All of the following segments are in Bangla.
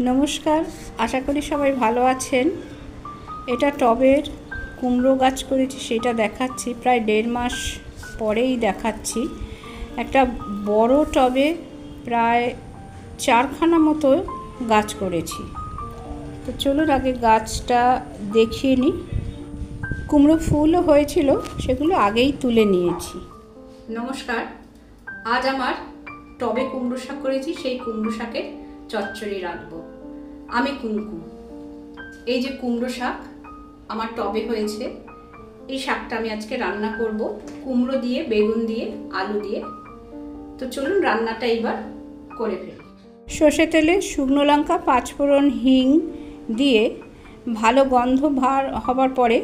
নমস্কার, আশা করি সবাই ভালো আছেন। এটা টবের কুমড়ো গাছ করেছি, সেটা দেখাচ্ছি। প্রায় 1.5 মাস পরেই দেখাচ্ছি। একটা বড় টবে প্রায় 4খানা মতো গাছ করেছি। তো চলুন আগে গাছটা দেখিয়ে নিই। কুমড়ো ফুলও হয়েছিল, সেগুলো আগেই তুলে নিয়েছি। নমস্কার, আজ আমার টবে কুমড়ো শাক করেছি, সেই কুমড়ো শাকের চচ্চড়ি রাখবো। আমি কুমকু। এই যে কুমড়ো শাক আমার টবে হয়েছে, এই শাকটা আমি আজকে রান্না করব কুমড়ো দিয়ে, বেগুন দিয়ে, আলু দিয়ে। তো চলুন রান্নাটা এবার করে ফেলি। সর্ষে তেলে শুকনো লঙ্কা, 5 ফোড়ন, হিং দিয়ে ভালো গন্ধ ভার হবার পরে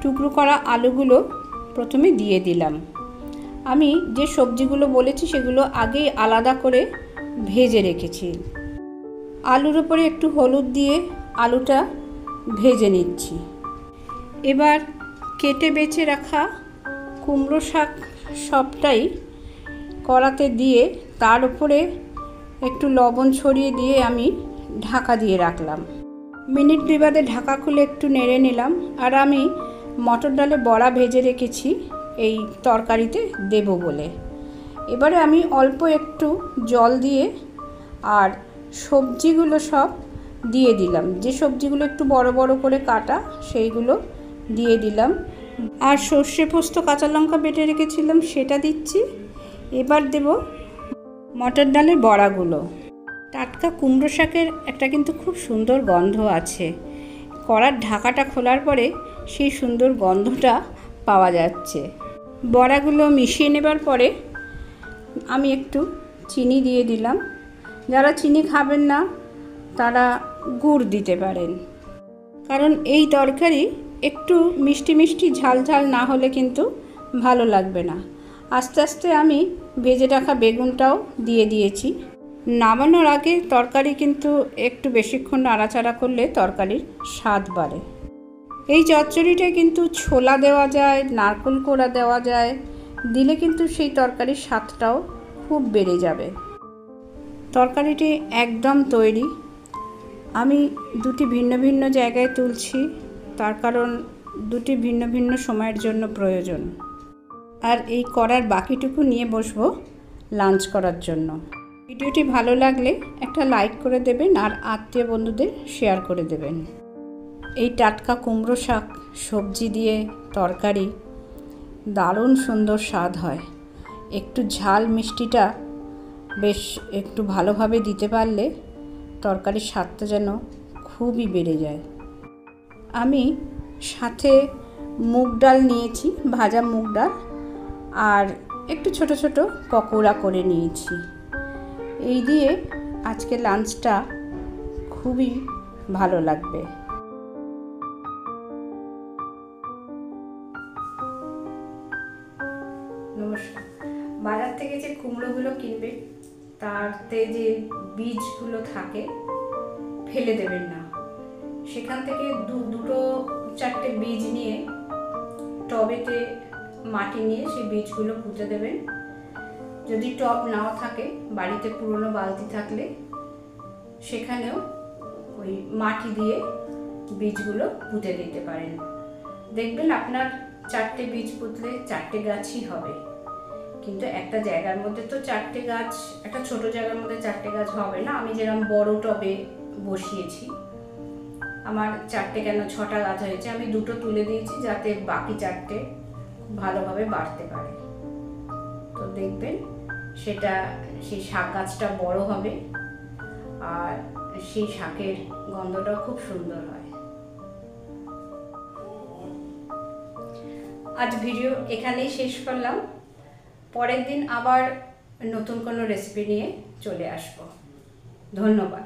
টুকরো করা আলুগুলো প্রথমে দিয়ে দিলাম। আমি যে সবজিগুলো বলেছি সেগুলো আগেই আলাদা করে ভেজে রেখেছি। আলুর উপরে একটু হলুদ দিয়ে আলুটা ভেজে নিচ্ছি। এবার কেটে বেছে রাখা কুমড়ো শাক সবটাই কড়াতে দিয়ে তার উপরে একটু লবণ ছড়িয়ে দিয়ে আমি ঢাকা দিয়ে রাখলাম। মিনিট 2 বাদে ঢাকা খুলে একটু নেড়ে নিলাম। আর আমি মটর ডালে বড়া ভেজে রেখেছি এই তরকারিতে দেব বলে। এবারে আমি অল্প একটু জল দিয়ে আর সবজিগুলো সব দিয়ে দিলাম। যে সবজিগুলো একটু বড় বড় করে কাটা সেইগুলো দিয়ে দিলাম। আর সর্ষে পোস্ত কাঁচা লঙ্কা বেটে রেখেছিলাম সেটা দিচ্ছি। এবার দেব মটর ডালের বড়াগুলো। টাটকা কুমড়ো শাকের একটা কিন্তু খুব সুন্দর গন্ধ আছে। কড়ার ঢাকাটা খোলার পরে সেই সুন্দর গন্ধটা পাওয়া যাচ্ছে। বড়াগুলো মিশিয়ে নেবার পরে আমি একটু চিনি দিয়ে দিলাম। যারা চিনি খাবেন না তারা গুড় দিতে পারেন, কারণ এই তরকারি একটু মিষ্টি মিষ্টি ঝাল ঝাল না হলে কিন্তু ভালো লাগবে না। আস্তে আস্তে আমি ভেজে রাখা বেগুনটাও দিয়ে দিয়েছি। নামানোর আগে তরকারি কিন্তু একটু বেশিক্ষণ নাড়াচাড়া করলে তরকারির স্বাদ বাড়ে। এই চচ্চড়িটা কিন্তু ছোলা দেওয়া যায়, নারকেল কোড়া দেওয়া যায়, দিলে কিন্তু সেই তরকারির স্বাদটাও খুব বেড়ে যাবে। তরকারিটি একদম তৈরি। আমি দুটি ভিন্ন ভিন্ন জায়গায় তুলছি, তার কারণ দুটি ভিন্ন ভিন্ন সময়ের জন্য প্রয়োজন। আর এই করার বাকিটুকু নিয়ে বসবো লাঞ্চ করার জন্য। ভিডিওটি ভালো লাগলে একটা লাইক করে দেবেন আর আত্মীয় বন্ধুদের শেয়ার করে দেবেন। এই টাটকা কুমড়ো শাক সবজি দিয়ে তরকারি দারুণ সুন্দর স্বাদ হয়। একটু ঝাল মিষ্টিটা বেশ একটু ভালোভাবে দিতে পারলে তরকারির স্বাদটা যেন খুবই বেড়ে যায়। আমি সাথে মুগ ডাল নিয়েছি, ভাজা মুগ ডাল, আর একটু ছোট ছোট পকোড়া করে নিয়েছি। এই দিয়ে আজকে লাঞ্চটা খুবই ভালো লাগবে। নমস্কার। বাজার থেকে যে কুমড়োগুলো কিনবে তাতে যে বীজগুলো থাকে ফেলে দেবেন না। সেখান থেকে দুটো 4টে বীজ নিয়ে টবেতে মাটি নিয়ে সেই বীজগুলো পুঁতে দেবেন। যদি টব নাও থাকে, বাড়িতে পুরনো বালতি থাকলে সেখানেও ওই মাটি দিয়ে বীজগুলো পুঁতে দিতে পারেন। দেখবেন আপনার 4টে বীজ পুঁতলে 4টে গাছই হবে। কিন্তু একটা জায়গার মধ্যে তো 4টে গাছ, একটা ছোট জায়গার মধ্যে 4টে গাছ হবে না। আমি যেরকম বড় টবে বসিয়েছি, আমার 4টে কেন 6টা গাছ হয়েছে। আমি 2টো তুলে দিয়েছি যাতে বাকি 4টে ভালোভাবে বাড়তে পারে। তো দেখবেন সেটা সেই শাক গাছটা বড় হবে আর সেই শাকের গন্ধটাও খুব সুন্দর হয়। আজ ভিডিও এখানেই শেষ করলাম। পরের দিন আবার নতুন কোনো রেসিপি নিয়ে চলে আসব। ধন্যবাদ।